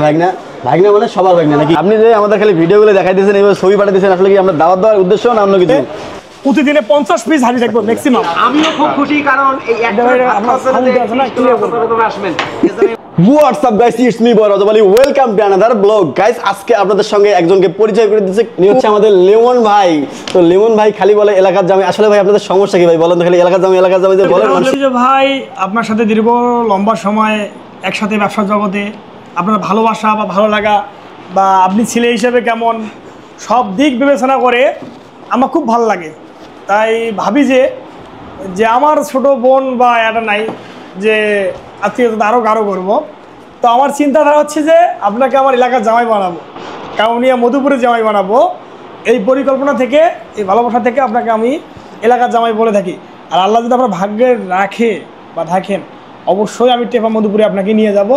ভাগনা ভাগনা মানে সবার ভাগনা নাকি? আপনি যে আমাদের খালি ভিডিওগুলো দেখাইতেছেন এবার ছবি পাঠাইতেছেন আসলে কি আমরা দাওয়াত দেওয়ার উদ্দেশ্য না অন্য কিছু? প্রতিদিনে 50 পিস হাঁড়ি রাখবো ম্যাক্সিমাম। আমিও খুব খুশি কারণ এই একটা আসবেন। What's up guys, it's me boy Rajab Ali. Welcome to another vlog. Guys, আজকে আপনাদের সঙ্গে একজনকে পরিচয় করে দিতেছি, উনি হচ্ছে আমাদের লিমন ভাই। তো লিমন ভাই খালি বলে এলাকার জামাই, আসলে ভাই আপনাদের সমস্যা কি ভাই বলেন তো? খালি এলাকার জামাই যে বলেন মানুষ। যে ভাই আপনার সাথে দীর্ঘ লম্বা সময় একসাথে ব্যবসা জগতে আপনার ভালোবাসা বা ভালো লাগা বা আপনি ছেলে হিসেবে কেমন সব দিক বিবেচনা করে আমার খুব ভালো লাগে। তাই ভাবি যে আমার ছোট বোন বা এটা নাই যে আত্মীয়তা আরও গাঢ় করবো। তো আমার চিন্তাধারা হচ্ছে যে আপনাকে আমার এলাকার জামাই বানাবো, কাউনিয়া মধুপুরের জামাই বানাবো। এই পরিকল্পনা থেকে, এই ভালোবাসা থেকে আপনাকে আমি এলাকার জামাই বলে থাকি। আর আল্লাহ যদি আপনার ভাগ্যে রাখে বা থাকেন, অবশ্যই আমি টেপা মধুপুরে আপনাকে নিয়ে যাব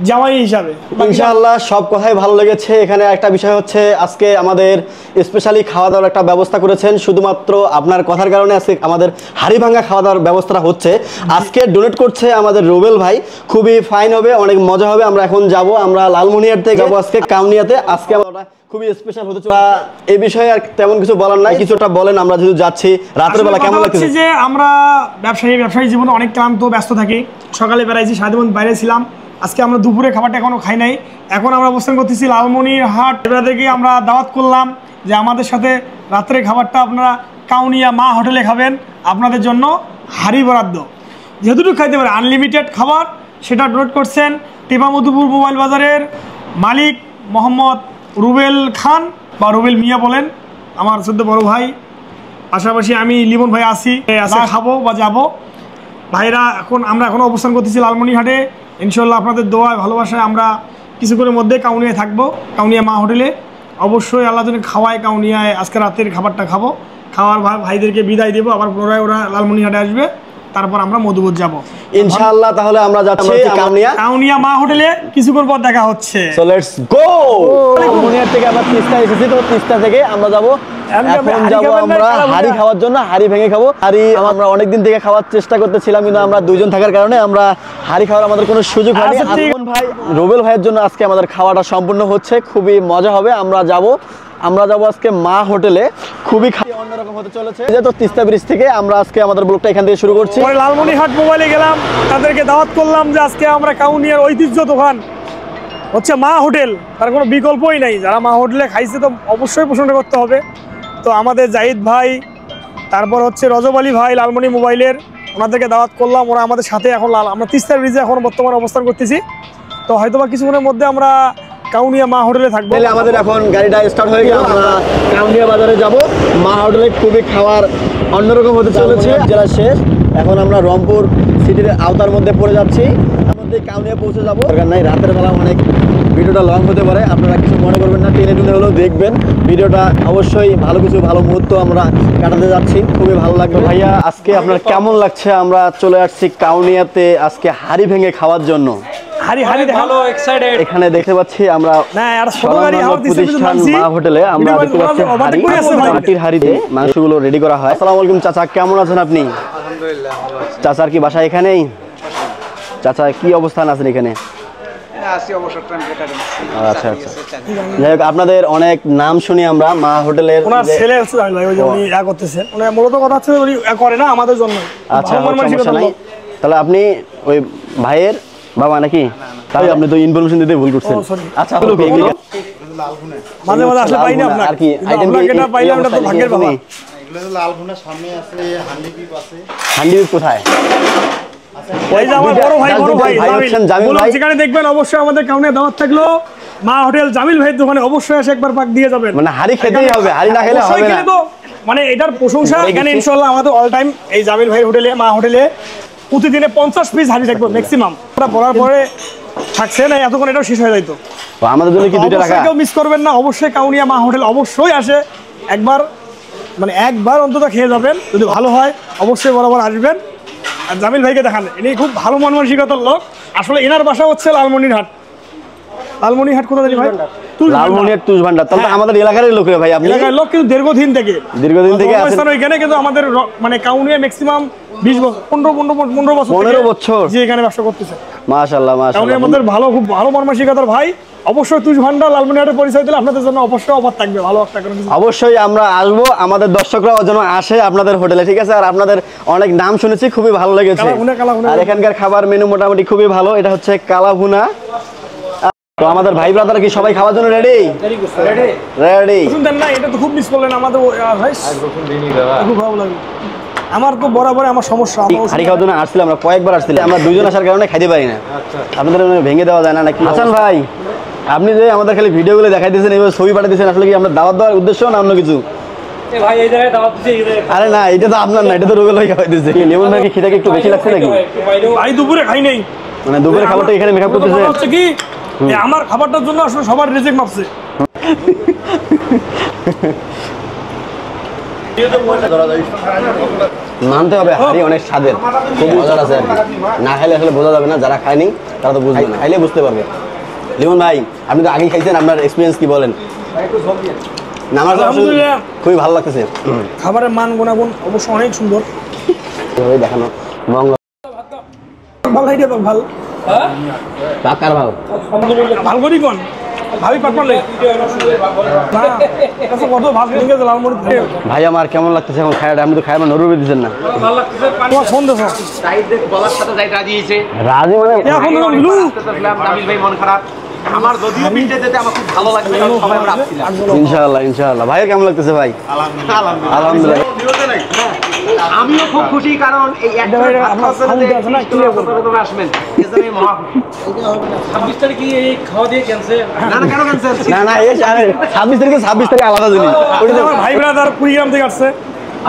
জামাই হিসাবে ইনশাআল্লাহ। সব কথাই ভালো লেগেছে। এখানে একটা বিষয় হচ্ছে আজকে আমাদের স্পেশালি খাওয়া দাওয়ার একটা ব্যবস্থা করেছেন, শুধুমাত্র আপনার কথার কারণে আজকে আমাদের হাড়ি ভাঙা খাওয়া দাওয়ার ব্যবস্থাটা হচ্ছে। আজকে ডোনেট করছে আমাদের রুবেল ভাই, খুবই ফাইন হবে, অনেক মজা হবে। আমরা এখন যাব, আমরা লালমনিরহাট থেকে যাবো আজকে কাউনিয়াতে। আজকে আমরা খুবই স্পেশাল হতে চলেছে। এই বিষয়ে আর তেমন কিছু বলার নাই, কিছুটা বলেন। আমরা যেহেতু যাচ্ছি রাতের বেলা, কেমন লাগছে? যে আমরা ব্যবসায়ী জীবনে অনেক ক্লান্ত ব্যস্ত থাকি। সকালে বেড়াইছি, সারাদিন বাইরে ছিলাম। আজকে আমরা দুপুরে খাবারটা এখনো খাই নাই। এখন আমরা অবস্থান করতেছি লালমনিরহাট। এবারে আমরা দাওয়াত করলাম যে আমাদের সাথে রাত্রে খাবারটা আপনারা কাউনিয়া মা হোটেলে খাবেন। আপনাদের জন্য হাড়ি বরাদ্দ, যেহেতু খাইতে পারে আনলিমিটেড খাবার, সেটা ডোনেট করছেন টেপা মধুপুর মোবাইল বাজারের মালিক মোহাম্মদ রুবেল খান বা রুবেল মিয়া বলেন, আমার ছোট্ট বড় ভাই। পাশাপাশি আমি লিমন ভাই আসি খাবো বা যাবো ভাইরা। আমরা এখন অবস্থান করতেছি লালমনিরহাটে। ইনশাল্লাহ আপনাদের দোয়ায় ভালোবাসায় আমরা কিছুক্ষণের মধ্যে কাউনিয়ায় থাকবো, কাউনিয়া মা হোটেলে। অবশ্যই আল্লাহ যদি খাওয়ায় কাউনিয়ায় আজকে রাতের খাবারটা খাবো। খাওয়ার ভাইদেরকে বিদায় দেবো, আবার পুনরায় ওরা লালমনিরহাটে আসবে, তারপর আমরা মধুপুর যাবো ইনশাআল্লাহ। তাহলে আমরা যাচ্ছি কাউনিয়া মা হোটেলে, কিছুক্ষণ পর দেখা হচ্ছে। So let's go. লালমনিরহাট থেকে আমরা তিস্তা এসেছি, তো তিস্তা থেকে আমরা যাবো এখন যাবো আমরা হাড়ি খাওয়ার জন্য। হাড়ি ভেঙে খাবো। হাড়ি আমরা অনেকদিন থেকে খাওয়ার চেষ্টা করতেছিলাম, কিন্তু আমরা দুইজন থাকার কারণে আমরা হাড়ি খাওয়ার আমাদের কোনো সুযোগ হয়নি। লিমন ভাই রুবেল ভাইয়ের জন্য আজকে আমাদের খাওয়াটা সম্পূর্ণ হচ্ছে, খুবই মজা হবে। আমরা যাবো আজকে মা হোটেলে, খুবই অন্যরকম হতে চলেছে। যেহেতু তিস্তা ব্রিজ থেকে আমরা আজকে আমাদের ব্লগটা এখান থেকে শুরু করছি। লালমনিরহাট মোবাইলে গেলাম, তাদেরকে দাওয়াত করলাম যে আজকে আমরা কাউনিয়ার ঐতিহ্য দোকান হচ্ছে মা হোটেল, তার কোনো বিকল্পই নাই। যারা মা হোটেলে খাইছে তো অবশ্যই প্রশংসা করতে হবে। তো আমাদের জাহিদ ভাই, তারপর হচ্ছে রজব আলী ভাই লালমনি মোবাইলের, ওনাদেরকে দাওয়াত করলাম। ওরা আমাদের সাথে এখন আমরা তিস্তা ব্রিজে এখন বর্তমানে অবস্থান করতেছি। তো হয়তোবা কিছুক্ষণের মধ্যে আমরা কাউনিয়া মা হোটেলে থাকবো। আমাদের এখন গাড়িটা স্টার্ট হয়ে গেল, আমরা কাউনিয়া বাজারে যাব। মা হোটেলে খুবই খাওয়ার অন্যরকম হতে চলেছে। জেলা শেষ, এখন আমরা রংপুর সিটির আওতার মধ্যে পড়ে যাচ্ছি। তার মধ্যে কাউনিয়া পৌঁছে যাবো। দরকার নাই, রাতের বেলা অনেক ভিডিওটা লং হতে পারে, আপনারা কিছু মনে করবেন না, টেনে টুনে হলেও দেখবেন ভিডিওটা। অবশ্যই ভালো মুহূর্ত আমরা কাটাতে যাচ্ছি, খুবই ভালো লাগবে। ভাইয়া আজকে আপনার কেমন লাগছে? আমরা চলে আসছি কাউনিয়াতে আজকে হাড়ি ভেঙে খাওয়ার জন্য। এখানে দেখতে পাচ্ছি আমরা প্রতিষ্ঠান মা হোটেলে, আমরা দেখতে পাচ্ছি মাটির হাড়িতে মাংসগুলো রেডি করা হয়। আসসালামু আলাইকুম চাচা, কেমন আছেন আপনি? আলহামদুলিল্লাহ ভালো আছি। চাচার কি বাসা এখানেই? চাচা কি অবস্থান আছেন এখানে? আচ্ছা, যাই হোক, আপনাদের অনেক নাম শুনি আমরা মা হোটেলের। ওনার ছেলে হচ্ছে ভাই, ওই যে উনি করতেছেন, উনি মূলত কথা হচ্ছে উনি করে না আমাদের জন্য। আচ্ছা, সমস্যা নাই। তাহলে আপনি ওই ভাইয়ের বাবা নাকি? তাই আপনি তো ইনফরমেশন দিতে ভুল করছেন। আচ্ছা, মাঝে মাঝে আসলে পাই না আপনার, আর কি আইটেম এটা পাইলাম, এটা তো ভাগ্যের ব্যাপার। এগুলো লাল ভুনা সামনে আছে, হান্ডি বিপ আছে। হান্ডি বিপ কোথায়? ওই যে আমার বড় ভাই জামিল ভাই, যেখানে দেখবেন অবশ্যই আমাদের কাউনিয়া দাওয়াত থাকলো মা হোটেল জামিল ভাইয়ের দোকানে, অবশ্যই এসে একবার পাক দিয়ে যাবেন। মানে হাড়ি খেতেই হবে, হাড়ি না খেলে হবে না। মানে এটার প্রশংসা এখানে ইনশাআল্লাহ আমাদের অল টাইম এই জামিল ভাই হোটেলে, মা হোটেলে প্রতিদিনে 50 পিস হাড়ি থাকবে ম্যাক্সিমাম। আমরা বলার পরে থাকছে না, এতক্ষণ এটাও শেষ হয়ে যাইতো। আমাদের জন্য কি দুইটা রাখা? কেউ মিস করবেন না, অবশ্যই কাউনিয়া মা হোটেল অবশ্যই আসে একবার, মানে একবার অন্তত খেয়ে যাবেন। যদি ভালো হয় অবশ্যই বরাবর আসবেন। আর জামিল ভাইকে দেখান, ইনি খুব ভালো মন মানসিকতার লোক। আসলে এনার বাসা হচ্ছে লালমনিরহাট। লালমনিরহাট কোথা থেকে ভাই? লালমনিরহাট তুষ ভান্ডার। তাহলে আমাদের এলাকারই লোক রে ভাই, আপনি এলাকার লোক, কিন্তু দীর্ঘদিন থেকে আছেন ওইখানে। কিন্তু আমাদের মানে কাউনিয়া ম্যাক্সিমাম 20 বছর 15 বছর যে এখানে ব্যবসা করতেছে। মাশাআল্লাহ কারণ মাশাআল্লাহ আমাদের ভালো খুব ভালো মানসিকতার ভাই। অবশ্যই তুষ ভান্ডার লালমনিরহাটের পরিচয় দিলে আপনাদের জন্য অবশ্যই অফার থাকবে, ভালো একটা কোনো কিছু। অবশ্যই আমরা আসবো, আমাদের দর্শকরা যেন আসে আপনাদের হোটেলে, ঠিক আছে? আর আপনাদের অনেক নাম শুনেছি, খুবই ভালো লেগেছে। কালাভুনা। আর এখানকার খাবার মেনু মোটামুটি খুবই ভালো। এটা হচ্ছে কালাভুনা। তো আমাদের ভাই ব্রাদার কি সবাই খাওয়ার জন্য রেডি? রেডি। শুনতেন না, এটা তো খুব মিস করলেন আমাদের ভাই, খুব ভালো লাগে। আমার তো বরাবর আমার সমস্যা, হাড়ি খাওয়ার জন্য আসছিলাম, আমরা কয়েকবার আসছিলাম, আমরা দুজন আসার কারণে খাইতে পারি না। আপনাদের ভেঙে দেওয়া যায় না নাকি? হাসান ভাই, আপনি যে আমাদের খালি ভিডিওগুলো দেখাই দিয়েছেন, এবার ছবি পাঠিয়ে দিয়েছেন, আসলে কি আমরা দাওয়াত দেওয়ার উদ্দেশ্য না অন্য কিছু? আরে না, এটা তো আপনার না, এটা তো রোগেল ভাই খাওয়াই দিয়েছে। লেমন ভাই খিদাকে একটু বেশি লাগছে নাকি? ভাই দুপুরে খাই নাই, মানে দুপুরে খাবারটা এখানে মেকআপ করতেছে হচ্ছে কি আমার খাবারটার জন্য আসলে সবার রিজেক্ট মাপছে। মানতে হবে হাড়ি অনেক স্বাদের, খুব মজার আছে আর কি। না খাইলে আসলে বোঝা যাবে না, যারা খায়নি তারা তো বুঝবে না, খাইলে বুঝতে পারবে। লিমন ভাই, আপনি তো আগেই খাইছেন, আপনার এক্সপিরিয়েন্স কি বলেন? না, আমার তো আসলে খুবই ভালো লাগতেছে। খাবারের মান গুণাগুণ অবশ্য অনেক সুন্দর দেখানো মঙ্গল ভালো খাইতে তো ভালো কাকার ভালো ভালো করি কোন ভাবি পাট পারলে কত ভাত ভেঙে গেছে লালমরিচ খেয়ে। ভাই আমার কেমন লাগতেছে এখন খায়াটা? আপনি তো খায় আমার নরুবে দিচ্ছেন না। তোমার ফোন দেছো রাজি মানে এখন জামিল ভাই মন খারাপ, আমার যদিও পিঠে যেতে আমার খুব ভালো লাগছে, কারণ সবাই আমরা আসছিলাম। ইনশাআল্লাহ ইনশাআল্লাহ। ভাইয়ের কেমন লাগতেছে ভাই? আলহামদুলিল্লাহ। আমিও খুব খুশি, কারণ এই একটা আপনার সাউন্ড আছে না, ক্লিয়ার করুন। আসবেন এজন্য মহা 26 তারিখ কি এই খাওয়া দিয়ে ক্যান্সেল? না না, কেন ক্যান্সেল? না না, এই 26 তারিখ আলাদা জিনিস। ওটা আমার ভাই ব্রাদার কুড়িগ্রাম থেকে আসছে,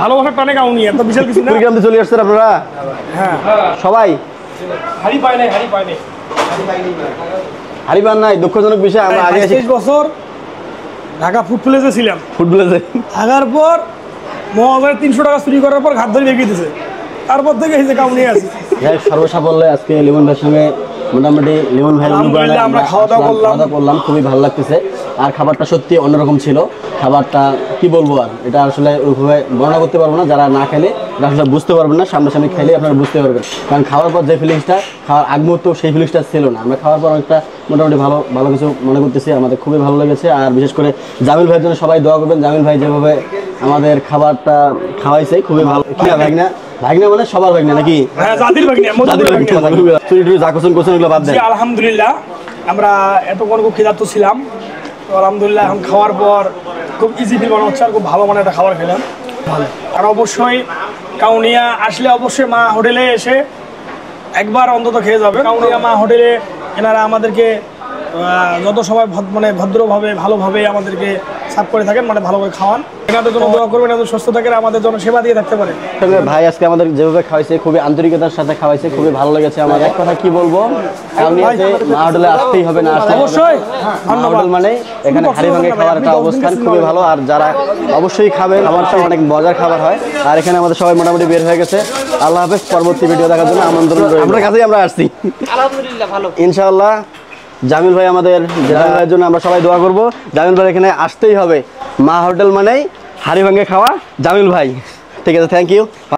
ভালোবাসার টানে কাউনি, এত বিশাল কিছু না। কুড়িগ্রাম থেকে চলে আসছেন আপনারা হ্যাঁ সবাই? হাড়ি পায় নাই, হাড়ি পায় নাই। হারিবান নাই, দুঃখজনক বিষয়। আমরা আগে 23 বছর ঢাকা ফুড প্লেসে ছিলাম, ফুটবলে থাকার পর মহাজনের 300 টাকা চুরি করার পর ঘাট ধরে বেরিয়ে দিতেছে, তারপর থেকে এই যে কাউ নিয়ে আসি। সর্বসাফল্যে আজকে লিমন ভাইয়ের সঙ্গে মোটামুটি লিমন ভাই আলহামদুলিল্লাহ আমরা খাওয়া দাওয়া করলাম, খুবই ভালো লাগতেছে। আর খাবারটা সত্যি অন্যরকম ছিল। খাবারটা কি বলবো, আর এটা আসলে ওইভাবে বর্ণনা করতে পারবো না। যারা না খেলে আসলে বুঝতে পারবেন না, সামনাসামনি খেলে আপনারা বুঝতে পারবেন। কারণ খাওয়ার পর যে ফিলিংসটা, খাওয়ার আগ মুহূর্ত সেই ফিলিংসটা ছিল না। আমরা খাওয়ার পর অনেকটা মোটামুটি ভালো কিছু মনে করতেছি, আমাদের খুবই ভালো লেগেছে। আর বিশেষ করে জামিল ভাইয়ের জন্য সবাই দোয়া করবেন। জামিল ভাই যেভাবে আমাদের খাবারটা খাওয়াইছে খুবই ভালো। কি না ভাগনা? ভাগনা মানে সবার ভাগনা নাকি? হ্যাঁ, জাতির ভাগনা, জাতির ভাগনা। চুরি টুরি যা কোসন ওগুলো বাদ দেন। আলহামদুলিল্লাহ আমরা এতক্ষণ খুব ক্ষুধার্ত ছিলাম, তো আলহামদুলিল্লাহ এখন খাওয়ার পর খুব ইজি ফিল মনে হচ্ছে, আর খুব ভালো মানে একটা খাবার খেলাম। আর অবশ্যই কাউনিয়া আসলে অবশ্যই মা হোটেলে এসে একবার অন্তত খেয়ে যাবে। কাউনিয়া মা হোটেলে এনারা আমাদেরকে যত সবাই মানে ভদ্রভাবে ভালোভাবে আমাদেরকে সার্ভ করে থাকেন, মানে ভালো করে খাওয়ান। এনাদের জন্য দোয়া করবেন, এনাদের সুস্থ থাকেন, আমাদের জন্য সেবা দিয়ে থাকতে পারে। ভাই আজকে আমাদের যেভাবে খাওয়াইছে, খুবই আন্তরিকতার সাথে খাওয়াইছে, খুবই ভালো লেগেছে আমার। এক কথা কি বলবো, কাউনিয়াতে মা হোটেলে আসতেই হবে, না আসলে অবশ্যই মা হোটেল মানে এখানে হাড়ি ভাঙে খাওয়ার একটা অবস্থান খুবই ভালো। আর যারা অবশ্যই খাবেন, খাবারটা অনেক মজার খাবার হয়। আর এখানে আমাদের সবাই মোটামুটি বের হয়ে গেছে। আল্লাহ হাফেজ। পরবর্তী ভিডিও দেখার জন্য আমন্ত্রণ রইল। আপনার কাছেই আমরা আসছি আলহামদুলিল্লাহ ভালো। ইনশাআল্লাহ। জামিল ভাই আমাদের, জামিল ভাইয়ের জন্য আমরা সবাই দোয়া করবো। জামিল ভাই এখানে আসতেই হবে। মা হোটেল মানেই হাড়ি ভাঙে খাওয়া জামিল ভাই। ঠিক আছে, থ্যাংক ইউ।